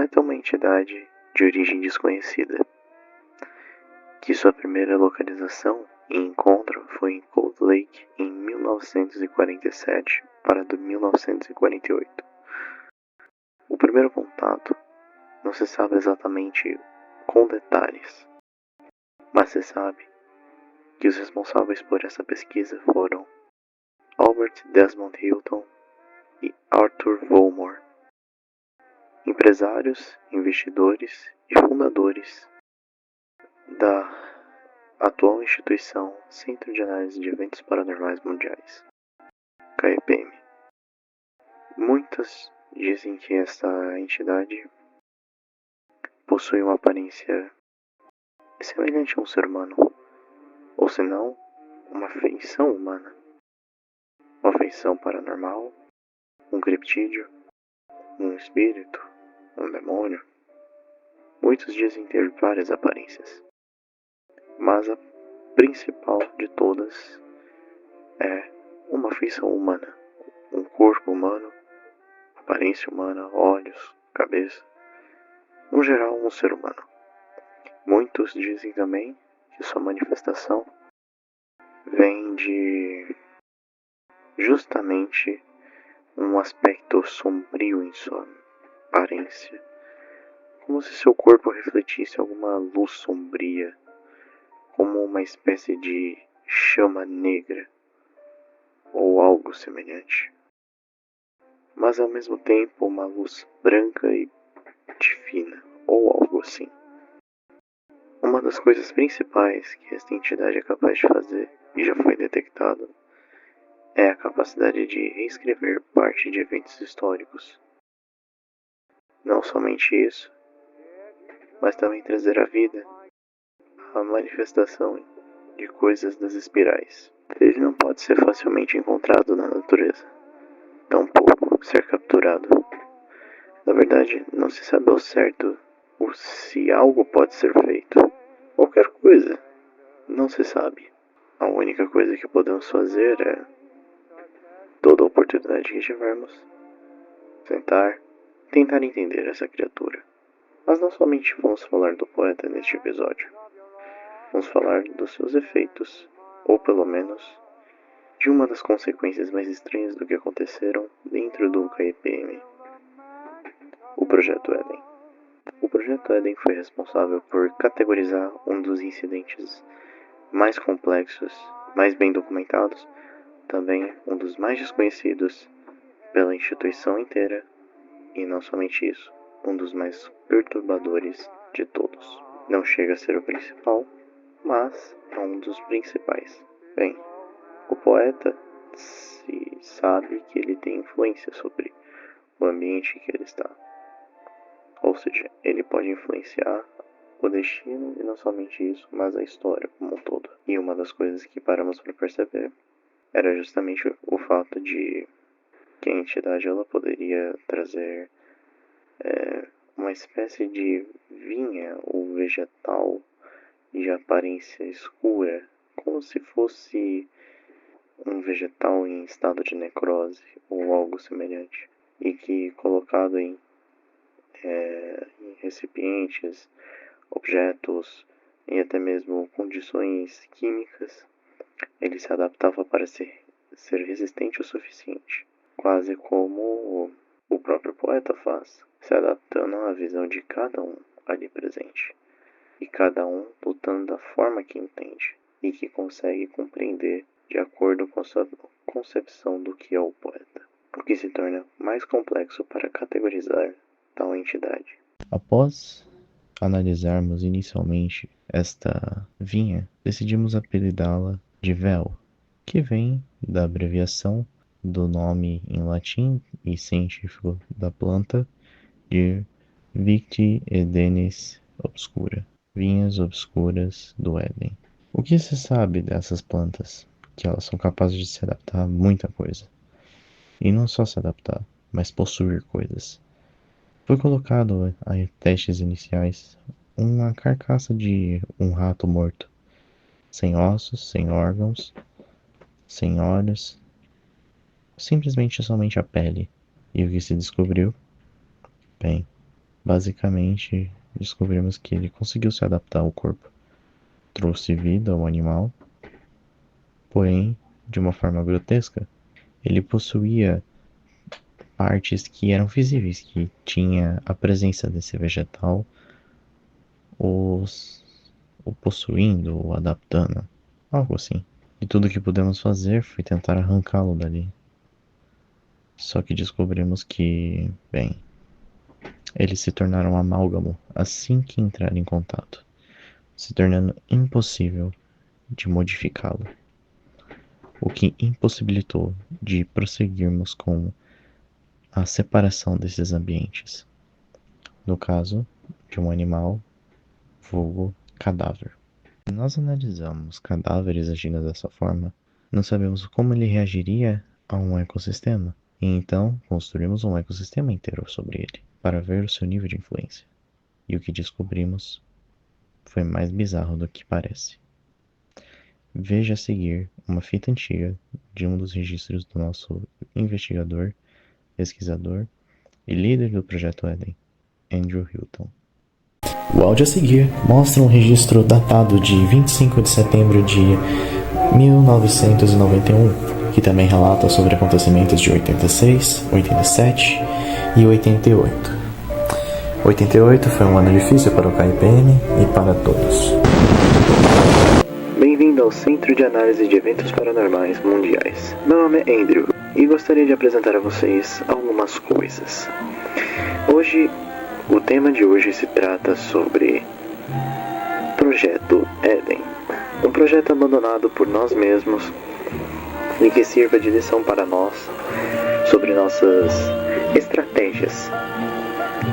poeta é uma entidade de origem desconhecida, que sua primeira localização e encontro foi em Cold Lake em 1947 para 1948. O primeiro contato não se sabe exatamente com detalhes, mas se sabe que os responsáveis por essa pesquisa foram Albert Desmond Hilton e Arthur Volmore, empresários, investidores e fundadores da atual instituição Centro de Análise de Eventos Paranormais Mundiais, CAEPM. Muitos dizem que esta entidade possui uma aparência semelhante a um ser humano, ou se não, uma feição humana, uma feição paranormal, um criptídeo, um espírito, um demônio. Muitos dizem ter várias aparências, mas a principal de todas é uma feição humana, um corpo humano, aparência humana, olhos, cabeça, no geral um ser humano. Muitos dizem também que sua manifestação vem de justamente um aspecto sombrio em sua aparência, como se seu corpo refletisse alguma luz sombria, como uma espécie de chama negra ou algo semelhante, mas ao mesmo tempo uma luz branca e divina ou algo assim. Uma das coisas principais que esta entidade é capaz de fazer, e já foi detectado, é a capacidade de reescrever parte de eventos históricos. Não somente isso, mas também trazer à vida a manifestação de coisas das espirais. Ele não pode ser facilmente encontrado na natureza, tampouco ser capturado. Na verdade, não se sabe ao certo se algo pode ser feito. Qualquer coisa, não se sabe. A única coisa que podemos fazer é, toda oportunidade que tivermos, tentar entender essa criatura. Mas não somente vamos falar do poeta neste episódio. Vamos falar dos seus efeitos, ou pelo menos de uma das consequências mais estranhas do que aconteceram dentro do KPM, o Projeto Éden. O Projeto Éden foi responsável por categorizar um dos incidentes mais complexos, mais bem documentados, também um dos mais desconhecidos pela instituição inteira, e não somente isso, um dos mais perturbadores de todos. Não chega a ser o principal, mas é um dos principais. Bem, o poeta se sabe que ele tem influência sobre o ambiente em que ele está. Ou seja, ele pode influenciar o destino e não somente isso, mas a história como um todo. E uma das coisas que paramos para perceber era justamente o fato de que a entidade ela poderia trazer uma espécie de vinha ou vegetal de aparência escura, como se fosse um vegetal em estado de necrose ou algo semelhante, e que colocado em recipientes, objetos e até mesmo condições químicas, ele se adaptava para ser resistente o suficiente, quase como o próprio poeta faz, se adaptando à visão de cada um ali presente, e cada um lutando da forma que entende e que consegue compreender de acordo com a sua concepção do que é o poeta, o que se torna mais complexo para categorizar tal entidade. Após analisarmos inicialmente esta vinha, decidimos apelidá-la de Vel, que vem da abreviação do nome em latim e científico da planta de Victi Edenis obscura, vinhas obscuras do Éden. O que se sabe dessas plantas? Que elas são capazes de se adaptar a muita coisa. E não só se adaptar, mas possuir coisas. Foi colocado a testes iniciais uma carcaça de um rato morto, sem ossos, sem órgãos, sem olhos, simplesmente somente a pele. E o que se descobriu? Bem, Basicamente, descobrimos que ele conseguiu se adaptar ao corpo, trouxe vida ao animal, porém, de uma forma grotesca, ele possuía partes que eram visíveis, que tinha a presença desse vegetal os, o possuindo, o adaptando, algo assim. E tudo que pudemos fazer foi tentar arrancá-lo dali. Só que descobrimos que, bem, eles se tornaram amálgamo assim que entraram em contato, se tornando impossível de modificá-lo, o que impossibilitou de prosseguirmos com a separação desses ambientes, no caso de um animal vulgo cadáver. Se nós analisamos cadáveres agindo dessa forma, não sabemos como ele reagiria a um ecossistema, e então construímos um ecossistema inteiro sobre ele, para ver o seu nível de influência. E o que descobrimos foi mais bizarro do que parece. Veja a seguir uma fita antiga de um dos registros do nosso investigador, pesquisador e líder do Projeto Éden, Andrew Hilton. O áudio a seguir mostra um registro datado de 25 de setembro de 1991, que também relata sobre acontecimentos de 86, 87 e 88. 88 foi um ano difícil para o KIPM e para todos. Bem-vindo ao Centro de Análise de Eventos Paranormais Mundiais. Meu nome é Andrew e gostaria de apresentar a vocês algumas coisas. O tema de hoje se trata sobre Projeto Éden, um projeto abandonado por nós mesmos e que sirva de lição para nós sobre nossas estratégias.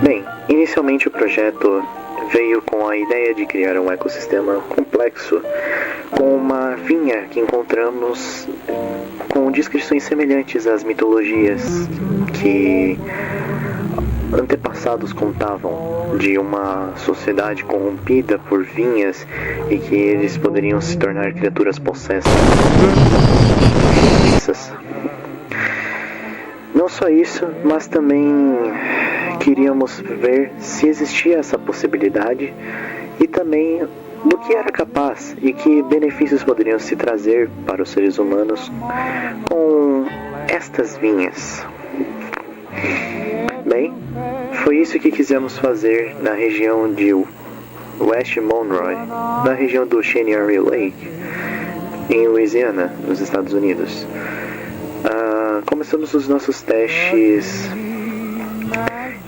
Bem, inicialmente o projeto veio com a ideia de criar um ecossistema complexo com uma vinha que encontramos com descrições semelhantes às mitologias que antepassados contavam de uma sociedade corrompida por vinhas e que eles poderiam se tornar criaturas possessas. Não só isso, mas também queríamos ver se existia essa possibilidade e também do que era capaz e que benefícios poderiam se trazer para os seres humanos com estas vinhas. Bem, foi isso que quisemos fazer na região de West Monroe, na região do Cheniere Lake, em Louisiana, nos Estados Unidos. Começamos os nossos testes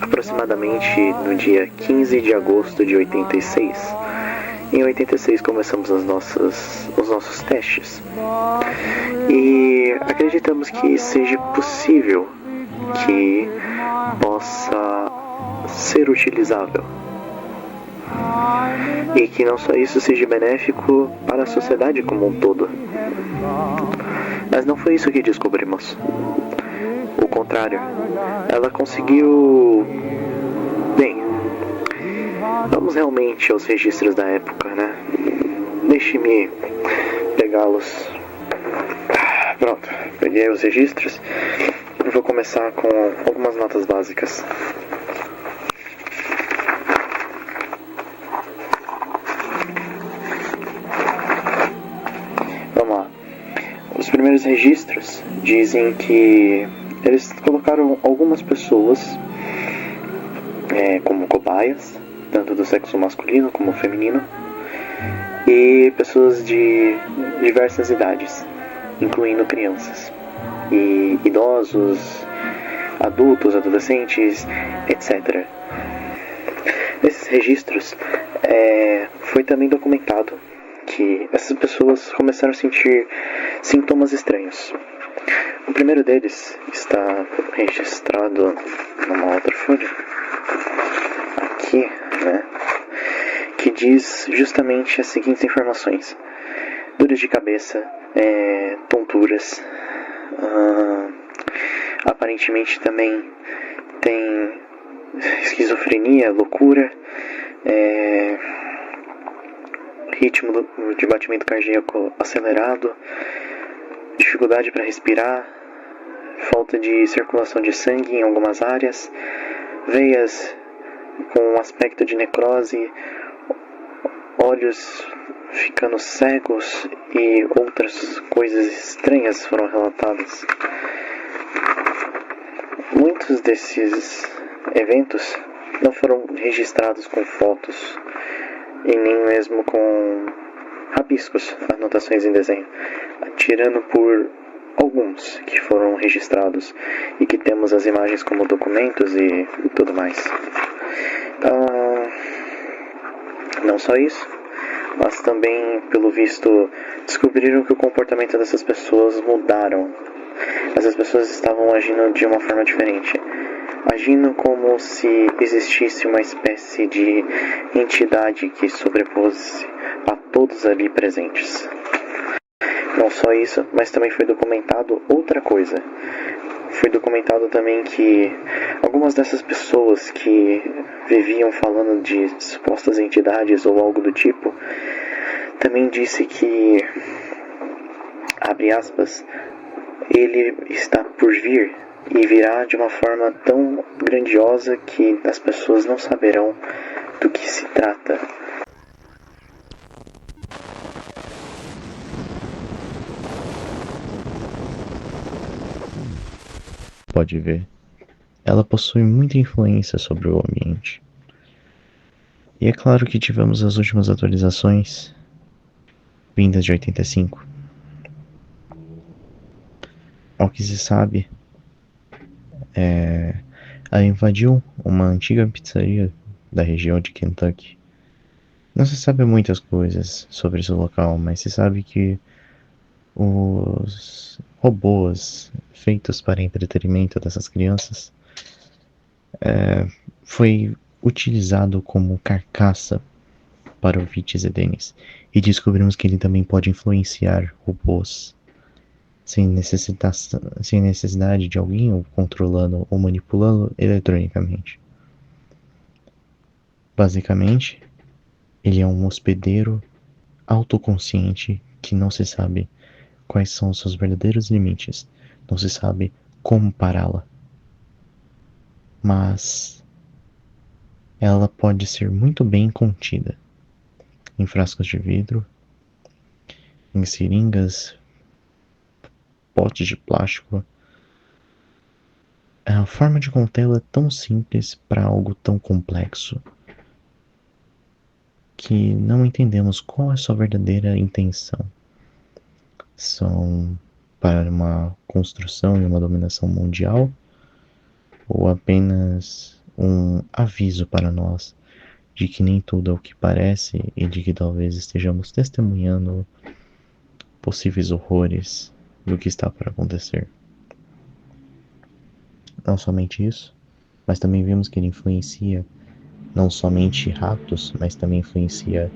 aproximadamente no dia 15 de agosto de 86. Em 86 começamos os nossos testes. E acreditamos que seja possível que possa ser utilizável. E que não só isso seja benéfico para a sociedade como um todo. Mas não foi isso que descobrimos. O contrário, ela conseguiu... Bem, vamos realmente aos registros da época, né? Deixe-me pegá-los. Pronto, peguei os registros. Eu vou começar com algumas notas básicas. Vamos lá. Os primeiros registros dizem que eles colocaram algumas pessoas como cobaias, tanto do sexo masculino como feminino, e pessoas de diversas idades, incluindo crianças, e idosos, adultos, adolescentes, etc. Nesses registros foi também documentado que essas pessoas começaram a sentir sintomas estranhos. O primeiro deles está registrado numa outra folha, aqui, né, que diz justamente as seguintes informações: dores de cabeça, tonturas, aparentemente também tem esquizofrenia, loucura, ritmo de batimento cardíaco acelerado, dificuldade para respirar, falta de circulação de sangue em algumas áreas, veias com um aspecto de necrose, olhos ficando cegos e outras coisas estranhas foram relatadas. Muitos desses eventos não foram registrados com fotos e nem mesmo com rabiscos, anotações em desenho, tirando por alguns que foram registrados e que temos as imagens como documentos e tudo mais. Não só isso, mas também, pelo visto, descobriram que o comportamento dessas pessoas mudaram. Essas pessoas estavam agindo de uma forma diferente, agindo como se existisse uma espécie de entidade que sobrepôs a todos ali presentes. Não só isso, mas também foi documentado outra coisa. Foi documentado também que algumas dessas pessoas que viviam falando de supostas entidades ou algo do tipo, também disse que, abre aspas, ele está por vir e virá de uma forma tão grandiosa que as pessoas não saberão do que se trata. Pode ver, ela possui muita influência sobre o ambiente. E é claro que tivemos as últimas atualizações vindas de 85. Ao que se sabe, ela invadiu uma antiga pizzaria da região de Kentucky. Não se sabe muitas coisas sobre esse local, mas se sabe que os robôs feitos para entretenimento dessas crianças foi utilizado como carcaça para o Vitis e Dennis, e descobrimos que ele também pode influenciar robôs sem necessidade de alguém o controlando ou manipulando eletronicamente. Basicamente, ele é um hospedeiro autoconsciente que não se sabe quais são os seus verdadeiros limites, não se sabe como pará-la. Mas ela pode ser muito bem contida em frascos de vidro, em seringas, potes de plástico. A forma de contê-la é tão simples para algo tão complexo que não entendemos qual é a sua verdadeira intenção. São para uma construção e uma dominação mundial ou apenas um aviso para nós de que nem tudo é o que parece e de que talvez estejamos testemunhando possíveis horrores do que está para acontecer. Não somente isso, mas também vimos que ele influencia não somente ratos, mas também influencia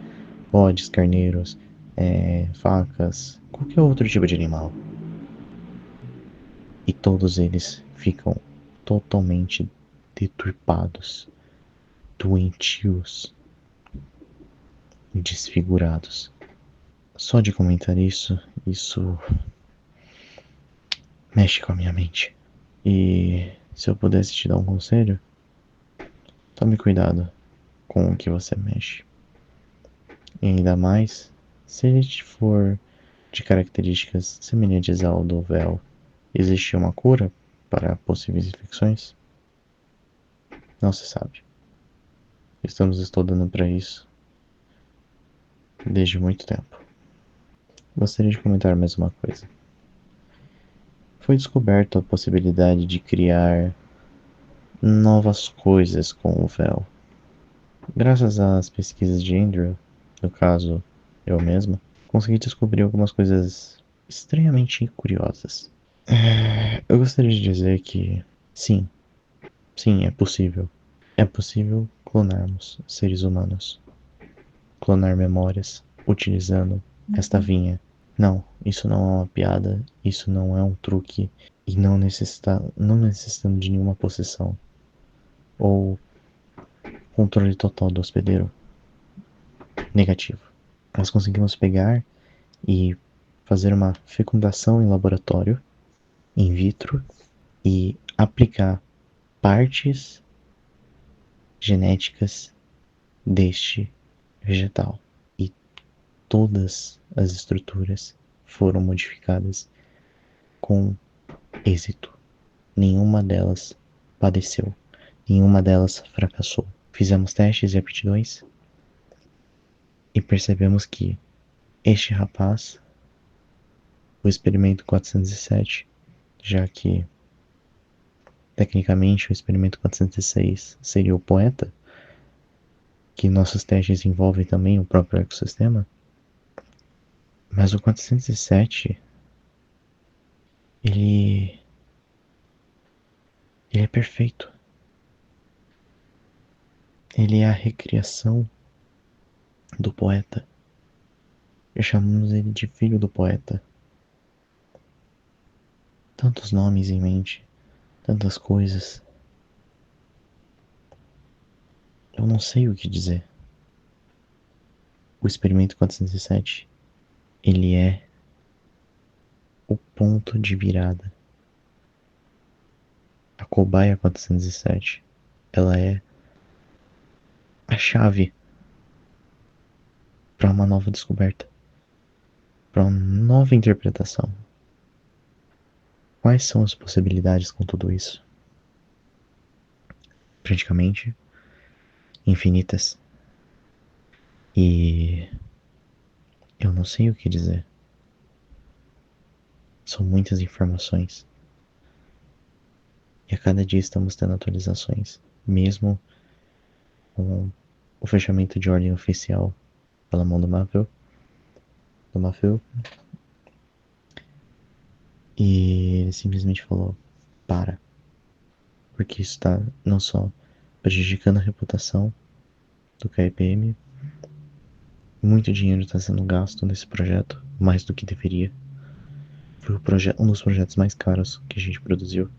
bodes, carneiros, facas, qualquer outro tipo de animal. E todos eles ficam totalmente deturpados, doentios, desfigurados. Só de comentar isso mexe com a minha mente. E se eu pudesse te dar um conselho, tome cuidado com o que você mexe. E ainda mais se ele for de características semelhantes ao do véu. Existe uma cura para possíveis infecções? Não se sabe. Estamos estudando para isso desde muito tempo. Gostaria de comentar mais uma coisa. Foi descoberta a possibilidade de criar novas coisas com o véu. Graças às pesquisas de Andrew, no caso eu mesma, consegui descobrir algumas coisas estranhamente curiosas. Eu gostaria de dizer que sim, é possível. É possível clonarmos seres humanos. Clonar memórias utilizando esta vinha. Não, isso não é uma piada, isso não é um truque e não necessitando de nenhuma possessão ou controle total do hospedeiro. Negativo. Nós conseguimos pegar e fazer uma fecundação em laboratório, in vitro, e aplicar partes genéticas deste vegetal e todas as estruturas foram modificadas com êxito. Nenhuma delas padeceu, nenhuma delas fracassou. Fizemos testes e aptidões e percebemos que este rapaz, o experimento 407, já que tecnicamente o experimento 406 seria o poeta, que nossos testes envolvem também o próprio ecossistema, mas o 407 ele é perfeito. Ele é a recriação do poeta. Já chamamos ele de filho do poeta. Tantos nomes em mente, tantas coisas. Eu não sei o que dizer. O experimento 407, ele é o ponto de virada. A cobaia 407, ela é a chave para uma nova descoberta, para uma nova interpretação. Quais são as possibilidades com tudo isso? Praticamente infinitas. E eu não sei o que dizer. São muitas informações. E a cada dia estamos tendo atualizações, mesmo com o fechamento de ordem oficial pela mão do Mafeu, e ele simplesmente falou, para, porque isso está não só prejudicando a reputação do KPM, muito dinheiro está sendo gasto nesse projeto, mais do que deveria. Foi um dos projetos mais caros que a gente produziu,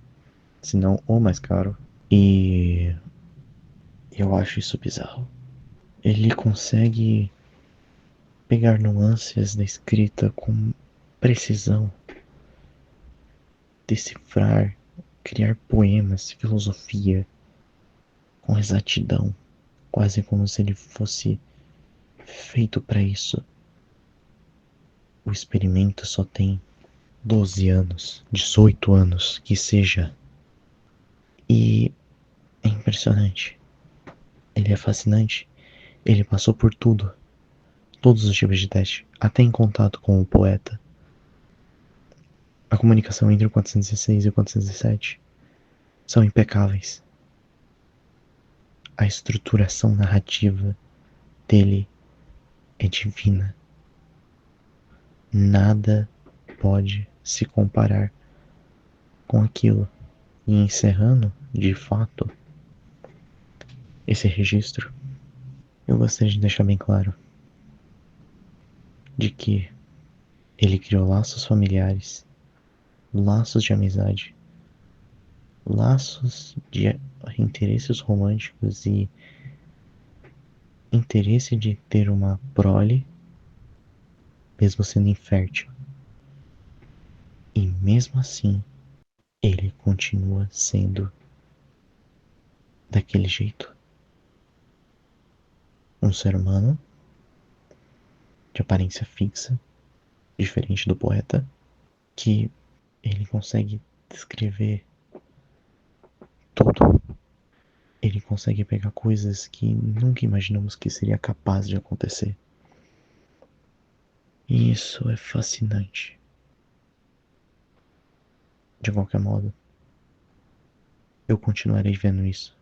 se não o mais caro, e eu acho isso bizarro. Ele consegue pegar nuances da escrita com precisão, decifrar, criar poemas, filosofia com exatidão, quase como se ele fosse feito para isso. O experimento só tem 12 anos, 18 anos, que seja. E é impressionante. Ele é fascinante. Ele passou por tudo. Todos os tipos de teste, até em contato com o poeta. A comunicação entre o 406 e o 407 são impecáveis. A estruturação narrativa dele é divina. Nada pode se comparar com aquilo. E encerrando, de fato, esse registro, eu gostaria de deixar bem claro de que ele criou laços familiares, laços de amizade, laços de interesses românticos e interesse de ter uma prole, mesmo sendo infértil. E mesmo assim, ele continua sendo daquele jeito. Um ser humano de aparência fixa, diferente do poeta, que ele consegue descrever tudo. Ele consegue pegar coisas que nunca imaginamos que seria capaz de acontecer. E isso é fascinante. De qualquer modo, eu continuarei vendo isso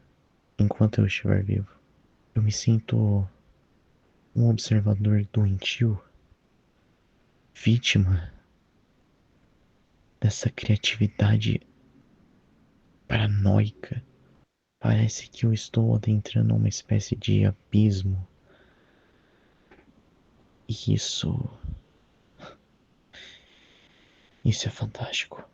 enquanto eu estiver vivo. Eu me sinto um observador doentio, vítima dessa criatividade paranoica. Parece que eu estou adentrando uma espécie de abismo. E isso é fantástico.